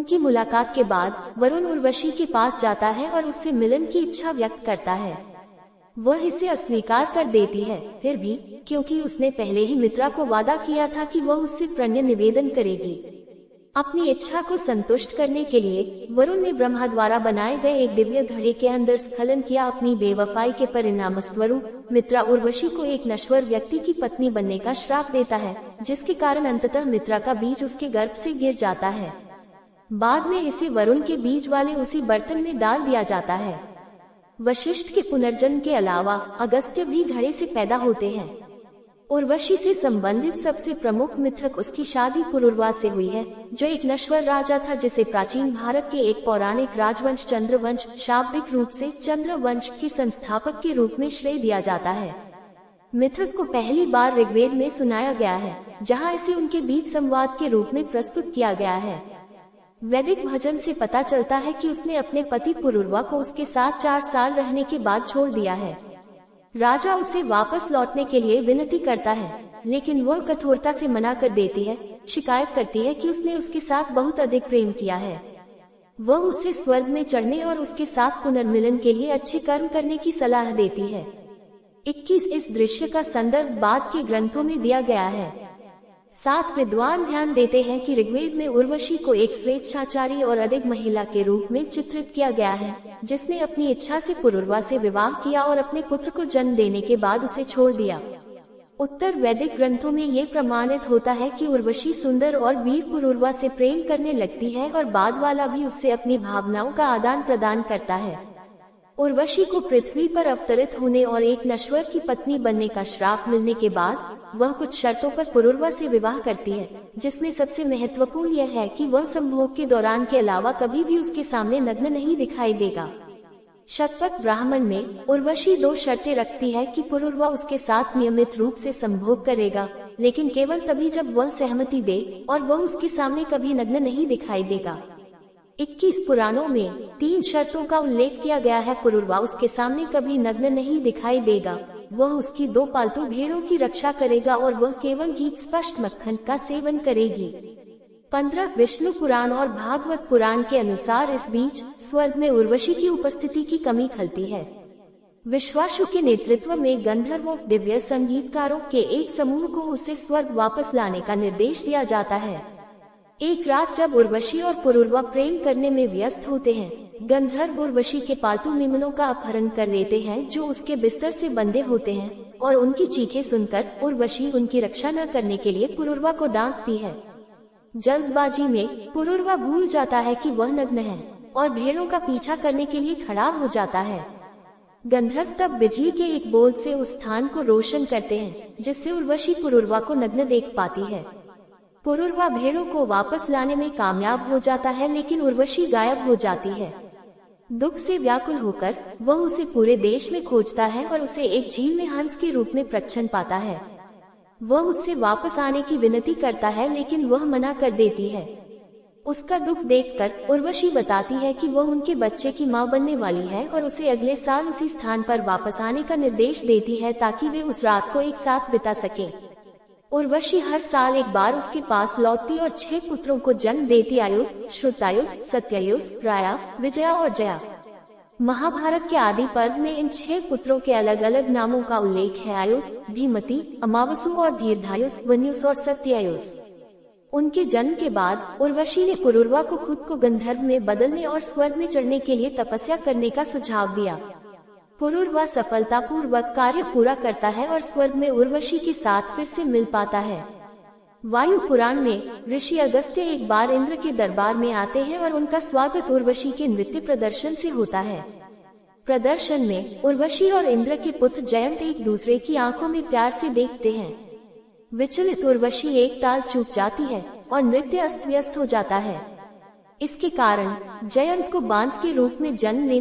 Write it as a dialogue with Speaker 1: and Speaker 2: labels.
Speaker 1: उनकी मुलाकात के बाद वरुण उर्वशी के पास जाता है और उससे मिलन की इच्छा व्यक्त करता है। वह इसे अस्वीकार कर देती है, फिर भी क्योंकि उसने पहले ही मित्रा को वादा किया था कि वह उससे प्रणय निवेदन करेगी। अपनी इच्छा को संतुष्ट करने के लिए वरुण ने ब्रह्मा द्वारा बनाए गए एक दिव्य घड़े के अंदर स्खलन किया। अपनी बेवफाई के परिणाम स्वरूप मित्रा उर्वशी को एक नश्वर व्यक्ति की पत्नी बनने का श्राप देता है, जिसके कारण अंततः मित्रा का बीज उसके गर्भ से गिर जाता है। बाद में इसे वरुण के बीज वाले उसी बर्तन में डाल दिया जाता है। वशिष्ठ के पुनर्जन्म के अलावा अगस्त्य भी घड़े से पैदा होते हैं। उर्वशी से संबंधित सबसे प्रमुख मिथक उसकी शादी पुरुरवा से हुई है, जो एक नश्वर राजा था जिसे प्राचीन भारत के एक पौराणिक राजवंश चंद्रवंश, शाब्दिक रूप से चंद्रवंश के संस्थापक के रूप में श्रेय दिया जाता है। मिथक को पहली बार ऋग्वेद में सुनाया गया है, जहां इसे उनके बीच संवाद के रूप में प्रस्तुत किया गया है। वैदिक भजन से पता चलता है कि उसने अपने पति पुरुरवा को उसके साथ 4 साल रहने के बाद छोड़ दिया है। राजा उसे वापस लौटने के लिए विनती करता है, लेकिन वह कठोरता से मना कर देती है। शिकायत करती है कि उसने उसके साथ बहुत अधिक प्रेम किया है। वह उसे स्वर्ग में चढ़ने और उसके साथ पुनर्मिलन के लिए अच्छे कर्म करने की सलाह देती है। 21 इस दृश्य का संदर्भ बाद के ग्रंथों में दिया गया है। 7 विद्वान ध्यान देते हैं कि ऋग्वेद में उर्वशी को एक स्वेच्छाचारी और अधिक महिला के रूप में चित्रित किया गया है, जिसने अपनी इच्छा से पुरुरवा से विवाह किया और अपने पुत्र को जन्म देने के बाद उसे छोड़ दिया। उत्तर वैदिक ग्रंथों में ये प्रमाणित होता है कि उर्वशी सुंदर और वीर पुरुरवा से प्रेम करने लगती है और बाद वाला भी उससे अपनी भावनाओं का आदान प्रदान करता है। उर्वशी को पृथ्वी पर अवतरित होने और एक नश्वर की पत्नी बनने का श्राप मिलने के बाद वह कुछ शर्तों पर पुरुरवा से विवाह करती है, जिसमें सबसे महत्वपूर्ण यह है कि वह संभोग के दौरान के अलावा कभी भी उसके सामने नग्न नहीं दिखाई देगा। शतपथ ब्राह्मण में उर्वशी 2 शर्तें रखती है कि पुरुरवा उसके साथ नियमित रूप से संभोग करेगा, लेकिन केवल तभी जब वह सहमति दे, और वह उसके सामने कभी नग्न नहीं दिखाई देगा। 21 पुराणों में 3 शर्तों का उल्लेख किया गया है। पुरुरवा उसके सामने कभी नग्न नहीं दिखाई देगा, वह उसकी 2 पालतू भेड़ों की रक्षा करेगा और वह केवल घी स्पष्ट मक्खन का सेवन करेगी। 15 विष्णु पुराण और भागवत पुराण के अनुसार इस बीच स्वर्ग में उर्वशी की उपस्थिति की कमी खलती है। विश्वासु के नेतृत्व में गंधर्वों, दिव्य संगीतकारों के एक समूह को उसे स्वर्ग वापस लाने का निर्देश दिया जाता है। एक रात जब उर्वशी और पुरुरवा प्रेम करने में व्यस्त होते हैं, गंधर्व उर्वशी के पालतू मेमनों का अपहरण कर लेते हैं जो उसके बिस्तर से बंधे होते हैं, और उनकी चीखें सुनकर उर्वशी उनकी रक्षा न करने के लिए पुरुरवा को डांटती है। जल्दबाजी में पुरुरवा भूल जाता है कि वह नग्न है और भेड़ों का पीछा करने के लिए खड़ा हो जाता है। गंधर्व तब बिजली के एक बोल्ट से उस स्थान को रोशन करते हैं, जिससे उर्वशी पुरुरवा को नग्न देख पाती है। पुरुरवा भेड़ों को वापस लाने में कामयाब हो जाता है, लेकिन उर्वशी गायब हो जाती है। दुख से व्याकुल होकर वह उसे पूरे देश में खोजता है और उसे एक झील में हंस के रूप में प्रच्छन्न पाता है। वह उससे वापस आने की विनती करता है, लेकिन वह मना कर देती है। उसका दुख देखकर उर्वशी बताती है कि वह उनके बच्चे की मां बनने वाली है और उसे अगले साल उसी स्थान पर वापस आने का निर्देश देती है ताकि वे उस रात को एक साथ बिता सकें। उर्वशी हर साल एक बार उसके पास लौटती और 6 पुत्रों को जन्म देती। आयुष, श्रुतायुष, सत्यायुष, राया, विजया और जया। महाभारत के आदि पर्व में इन 6 पुत्रों के अलग अलग नामों का उल्लेख है। आयुष, धीमती, अमावसु और दीर्घायुष, वन्युष और सत्यायुष। उनके जन्म के बाद उर्वशी ने पुरुरवा को खुद को गंधर्व में बदलने और स्वर्ग में चढ़ने के लिए तपस्या करने का सुझाव दिया। पुरुरवा सफलतापूर्वक कार्य पूरा करता है और स्वर्ग में उर्वशी के साथ फिर से मिल पाता है। वायु पुराण में ऋषि अगस्त्य एक बार इंद्र के दरबार में आते हैं और उनका स्वागत उर्वशी के नृत्य प्रदर्शन से होता है। प्रदर्शन में उर्वशी और इंद्र के पुत्र जयंत एक दूसरे की आंखों में प्यार से देखते हैं। विचलित उर्वशी एक ताल चूक जाती है और नृत्य अस्त व्यस्त हो जाता है। इसके कारण जयंत को बांस के रूप में जन्म लेने